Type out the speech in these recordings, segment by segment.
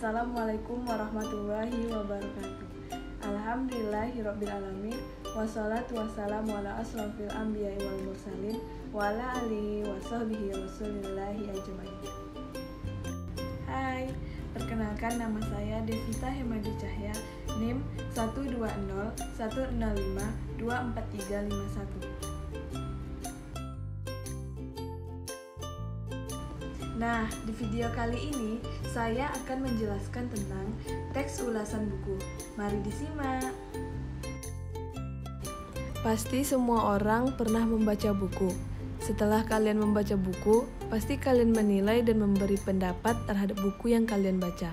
Assalamualaikum warahmatullahi wabarakatuh. Alhamdulillahirrabbilalamin. Wassalatu wassalamu ala asrofil anbiya'i wal mursalin wa ala alihi wa sahbihi rasulillahi ajma'in. Hai, perkenalkan nama saya Devita Hemadi Cahya, NIM 12010524351. Nah, di video kali ini saya akan menjelaskan tentang teks ulasan buku. Mari disimak. Pasti semua orang pernah membaca buku. Setelah kalian membaca buku, pasti kalian menilai dan memberi pendapat terhadap buku yang kalian baca.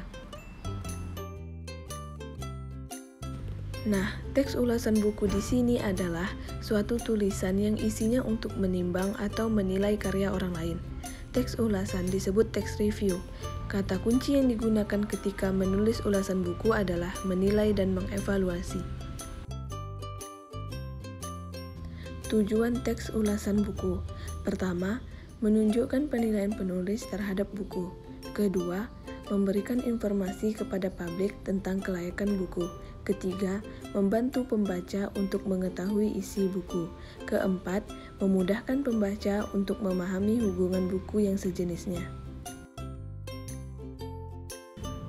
Nah, teks ulasan buku di sini adalah suatu tulisan yang isinya untuk menimbang atau menilai karya orang lain. Teks ulasan disebut teks review. Kata kunci yang digunakan ketika menulis ulasan buku adalah menilai dan mengevaluasi. Tujuan teks ulasan buku. Pertama, menunjukkan penilaian penulis terhadap buku. Kedua, memberikan informasi kepada publik tentang kelayakan buku. Ketiga, membantu pembaca untuk mengetahui isi buku. Keempat, memudahkan pembaca untuk memahami hubungan buku yang sejenisnya.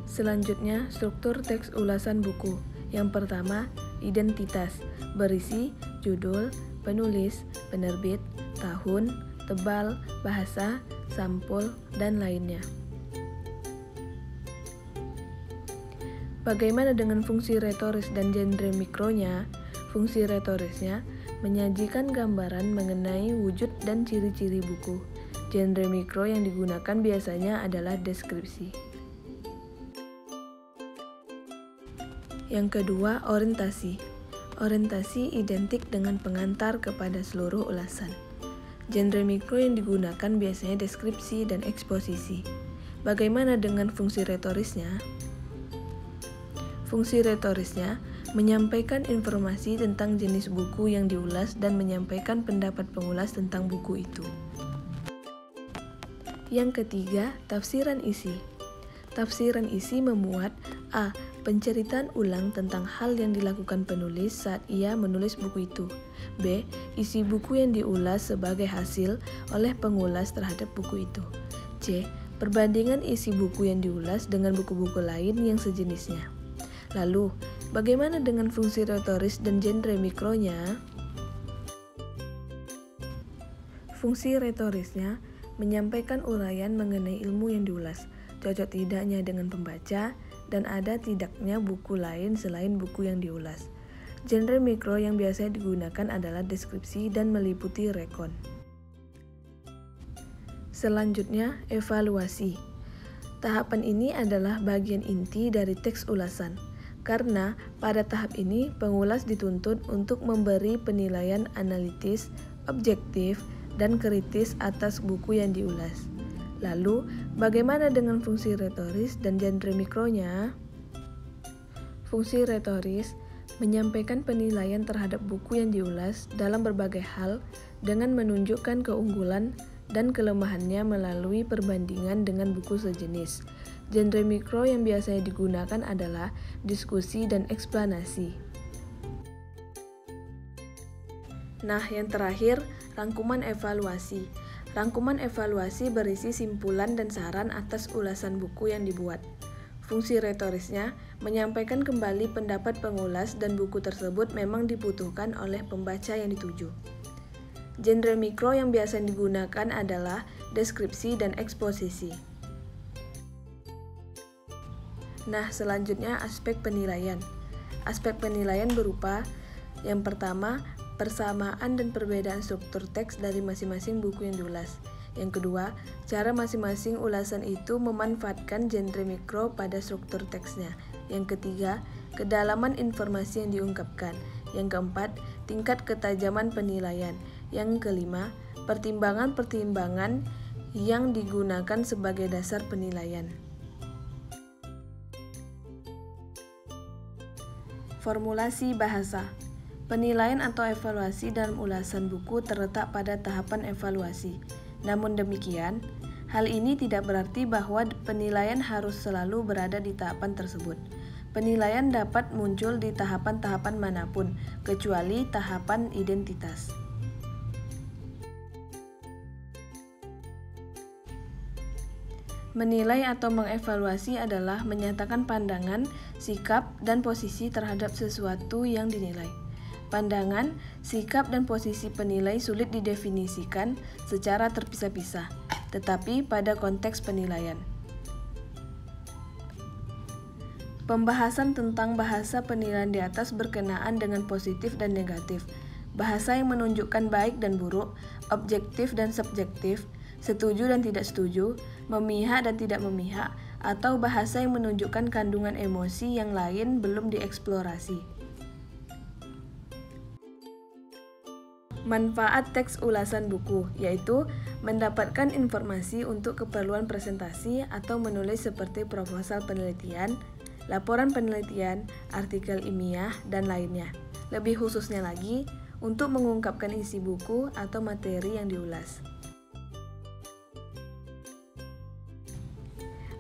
Selanjutnya, struktur teks ulasan buku. Yang pertama, identitas, berisi judul, penulis, penerbit, tahun, tebal, bahasa, sampul, dan lainnya. Bagaimana dengan fungsi retoris dan genre mikronya? Fungsi retorisnya menyajikan gambaran mengenai wujud dan ciri-ciri buku. Genre mikro yang digunakan biasanya adalah deskripsi. Yang kedua, orientasi. Orientasi identik dengan pengantar kepada seluruh ulasan. Genre mikro yang digunakan biasanya deskripsi dan eksposisi. Bagaimana dengan fungsi retorisnya? Fungsi retorisnya menyampaikan informasi tentang jenis buku yang diulas dan menyampaikan pendapat pengulas tentang buku itu. Yang ketiga, tafsiran isi. Tafsiran isi memuat A. Penceritaan ulang tentang hal yang dilakukan penulis saat ia menulis buku itu. B. Isi buku yang diulas sebagai hasil oleh pengulas terhadap buku itu. C. Perbandingan isi buku yang diulas dengan buku-buku lain yang sejenisnya. Lalu, bagaimana dengan fungsi retoris dan genre mikronya? Fungsi retorisnya menyampaikan uraian mengenai ilmu yang diulas, cocok tidaknya dengan pembaca, dan ada tidaknya buku lain selain buku yang diulas. Genre mikro yang biasanya digunakan adalah deskripsi dan meliputi rekon. Selanjutnya, evaluasi. Tahapan ini adalah bagian inti dari teks ulasan. Karena pada tahap ini pengulas dituntut untuk memberi penilaian analitis, objektif, dan kritis atas buku yang diulas. Lalu, bagaimana dengan fungsi retoris dan genre mikronya? Fungsi retoris menyampaikan penilaian terhadap buku yang diulas dalam berbagai hal dengan menunjukkan keunggulan dan kelemahannya melalui perbandingan dengan buku sejenis. Genre mikro yang biasanya digunakan adalah diskusi dan eksplanasi. Nah, yang terakhir, rangkuman evaluasi. Rangkuman evaluasi berisi simpulan dan saran atas ulasan buku yang dibuat. Fungsi retorisnya menyampaikan kembali pendapat pengulas dan buku tersebut memang dibutuhkan oleh pembaca yang dituju. Genre mikro yang biasa digunakan adalah deskripsi dan eksposisi. Nah, selanjutnya aspek penilaian. Aspek penilaian berupa yang pertama, persamaan dan perbedaan struktur teks dari masing-masing buku yang diulas. Yang kedua, cara masing-masing ulasan itu memanfaatkan genre mikro pada struktur teksnya. Yang ketiga, kedalaman informasi yang diungkapkan. Yang keempat, tingkat ketajaman penilaian. Yang kelima, pertimbangan-pertimbangan yang digunakan sebagai dasar penilaian. Formulasi bahasa. Penilaian atau evaluasi dalam ulasan buku terletak pada tahapan evaluasi. Namun demikian, Hal ini tidak berarti bahwa penilaian harus selalu berada di tahapan tersebut. Penilaian dapat muncul di tahapan-tahapan manapun, kecuali tahapan identitas. Menilai atau mengevaluasi adalah menyatakan pandangan, sikap, dan posisi terhadap sesuatu yang dinilai. Pandangan, sikap, dan posisi penilai sulit didefinisikan secara terpisah-pisah, tetapi pada konteks penilaian. Pembahasan tentang bahasa penilaian di atas berkenaan dengan positif dan negatif, bahasa yang menunjukkan baik dan buruk, objektif dan subjektif, setuju dan tidak setuju, memihak dan tidak memihak, atau bahasa yang menunjukkan kandungan emosi yang lain belum dieksplorasi. Manfaat teks ulasan buku, yaitu mendapatkan informasi untuk keperluan presentasi atau menulis seperti proposal penelitian, laporan penelitian, artikel ilmiah, dan lainnya. Lebih khususnya lagi, untuk mengungkapkan isi buku atau materi yang diulas.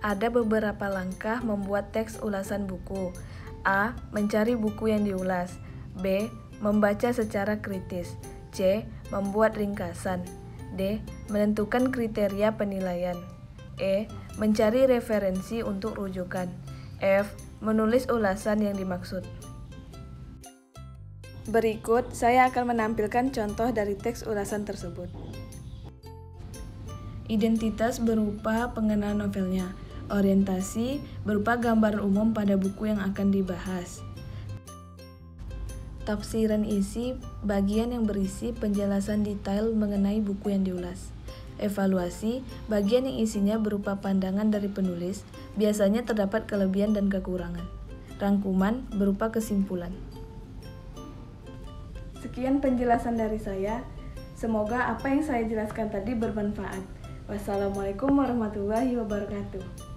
Ada beberapa langkah membuat teks ulasan buku. A. Mencari buku yang diulas. B. Membaca secara kritis. C. Membuat ringkasan. D. Menentukan kriteria penilaian. E. Mencari referensi untuk rujukan. F. Menulis ulasan yang dimaksud. Berikut saya akan menampilkan contoh dari teks ulasan tersebut. Identitas berupa pengenalan novelnya. Orientasi berupa gambaran umum pada buku yang akan dibahas. Tafsiran isi bagian yang berisi penjelasan detail mengenai buku yang diulas. Evaluasi bagian yang isinya berupa pandangan dari penulis, biasanya terdapat kelebihan dan kekurangan. Rangkuman berupa kesimpulan. Sekian penjelasan dari saya. Semoga apa yang saya jelaskan tadi bermanfaat. Wassalamualaikum warahmatullahi wabarakatuh.